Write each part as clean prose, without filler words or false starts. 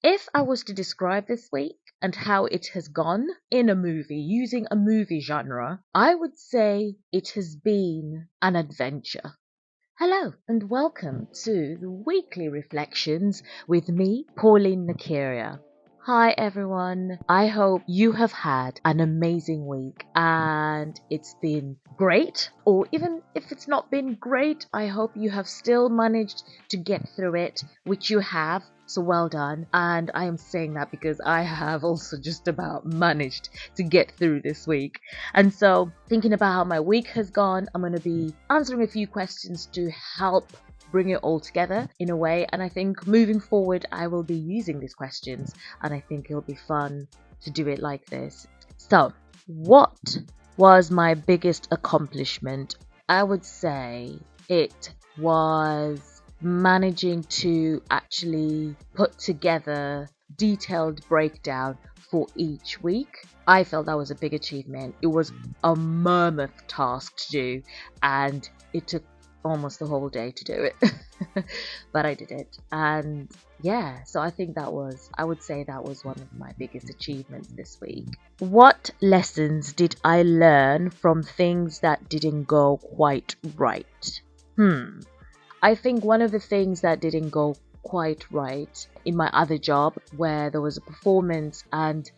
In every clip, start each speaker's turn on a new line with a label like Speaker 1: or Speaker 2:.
Speaker 1: If I was to describe this week and how it has gone in a movie using a movie genre, I would say it has been an adventure. Hello and welcome to the weekly reflections with me, Pauline Nakiria. Hi everyone. I hope you have had an amazing week and it's been great, or even if it's not been great, I hope you have still managed to get through it, which you have. So well done. And I am saying that because I have also just about managed to get through this week. And so, thinking about how my week has gone, I'm going to be answering a few questions to help bring it all together in a way. And I think moving forward, I will be using these questions, and I think it'll be fun to do it like this. So, what was my biggest accomplishment? I would say it was managing to actually put together detailed breakdown for each week. I felt that was a big achievement. It was a mammoth task to do, and it took almost the whole day to do it. But I did it. And yeah, so I think I would say that was one of my biggest achievements this week. What lessons did I learn from things that didn't go quite right? I think one of the things that didn't go quite right in my other job, where there was a performance, and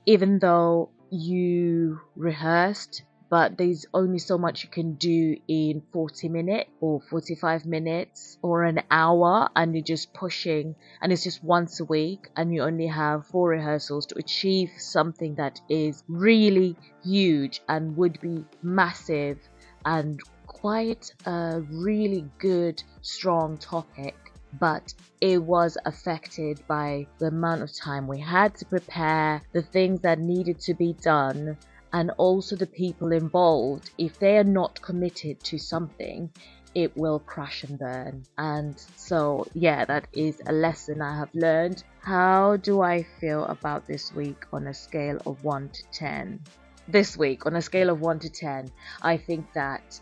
Speaker 1: even though you rehearsed, but there's only so much you can do in 40 minutes or 45 minutes or an hour, and you're just pushing, and it's just once a week, and you only have 4 rehearsals to achieve something that is really huge and would be massive and quite a really good, strong topic, but it was affected by the amount of time we had to prepare, the things that needed to be done, and also the people involved. If they are not committed to something, it will crash and burn. And so, yeah, that is a lesson I have learned. How do I feel about this week on a scale of 1 to 10? This week, on a scale of 1 to 10, I think that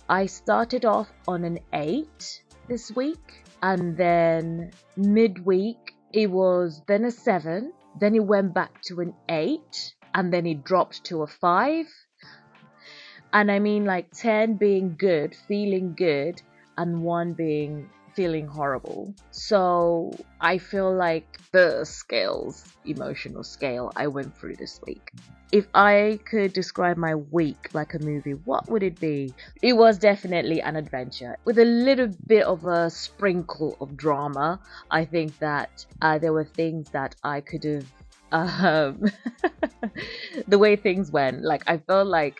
Speaker 1: I started off on an 8 this week, and then midweek it was then a 7, then it went back to an 8, and then it dropped to a 5. And I mean, like 10 being good, feeling good, and 1 being feeling horrible. So I feel like the emotional scale I went through this week. If I could describe my week like a movie, what would it be? It was definitely an adventure with a little bit of a sprinkle of drama. I think that there were things that I could have the way things went, like I felt like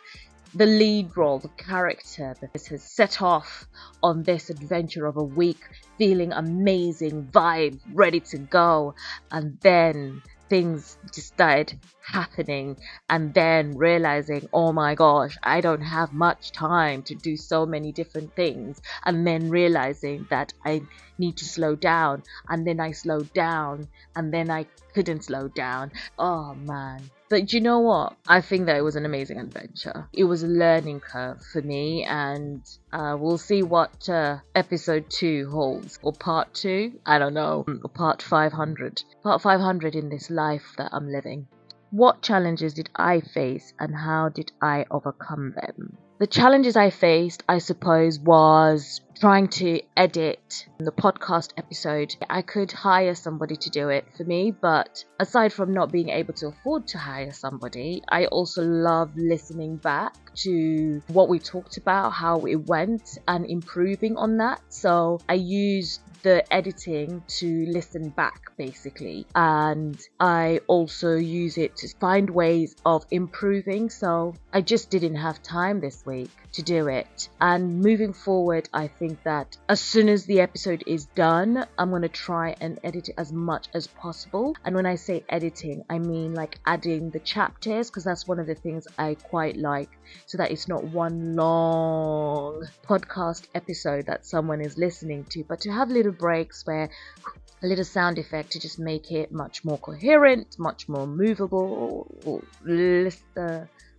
Speaker 1: the lead role, the character that has set off on this adventure of a week, feeling amazing, vibe, ready to go, and then things just started happening, and then realizing, oh my gosh, I don't have much time to do so many different things, and then realizing that I need to slow down, and then I slowed down, and then I couldn't slow down. Oh man. But you know what? I think that it was an amazing adventure. It was a learning curve for me, and we'll see what episode 2 holds, or part 2, I don't know, or part 500. Part 500 in this life that I'm living. What challenges did I face, and how did I overcome them? The challenges I faced, I suppose, was trying to edit the podcast episode. I could hire somebody to do it for me, but aside from not being able to afford to hire somebody, I also love listening back to what we talked about, how it went, and improving on that. So I used the editing to listen back basically, and I also use it to find ways of improving. So I just didn't have time this week to do it. And moving forward, I think that as soon as the episode is done, I'm going to try and edit it as much as possible. And when I say editing, I mean like adding the chapters, because that's one of the things I quite like, so that it's not one long podcast episode that someone is listening to, but to have little breaks where a little sound effect to just make it much more coherent, much more movable, or less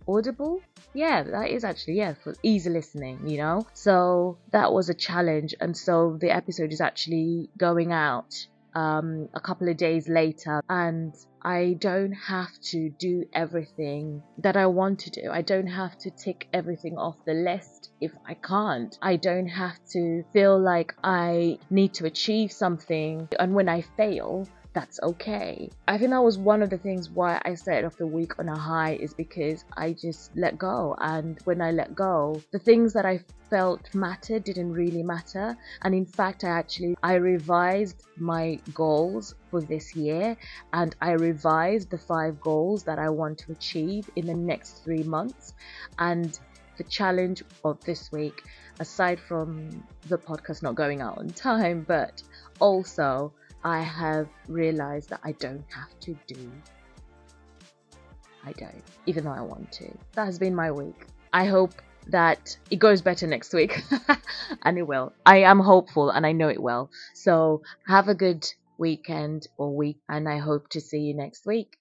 Speaker 1: audible. Yeah, that is actually, for easy listening, you know. So that was a challenge, and so the episode is actually going out a couple of days later, and I don't have to do everything that I want to do. I don't have to tick everything off the list if I can't. I don't have to feel like I need to achieve something, and when I fail, that's okay. I think that was one of the things why I started off the week on a high, is because I just let go. And when I let go, the things that I felt mattered didn't really matter. And in fact, I revised my goals for this year, and I revised the 5 goals that I want to achieve in the next 3 months. And the challenge of this week, aside from the podcast not going out on time, but also I have realized that I don't have to do. I don't, even though I want to. That has been my week. I hope that it goes better next week. And it will. I am hopeful, and I know it will. So have a good weekend or week, and I hope to see you next week.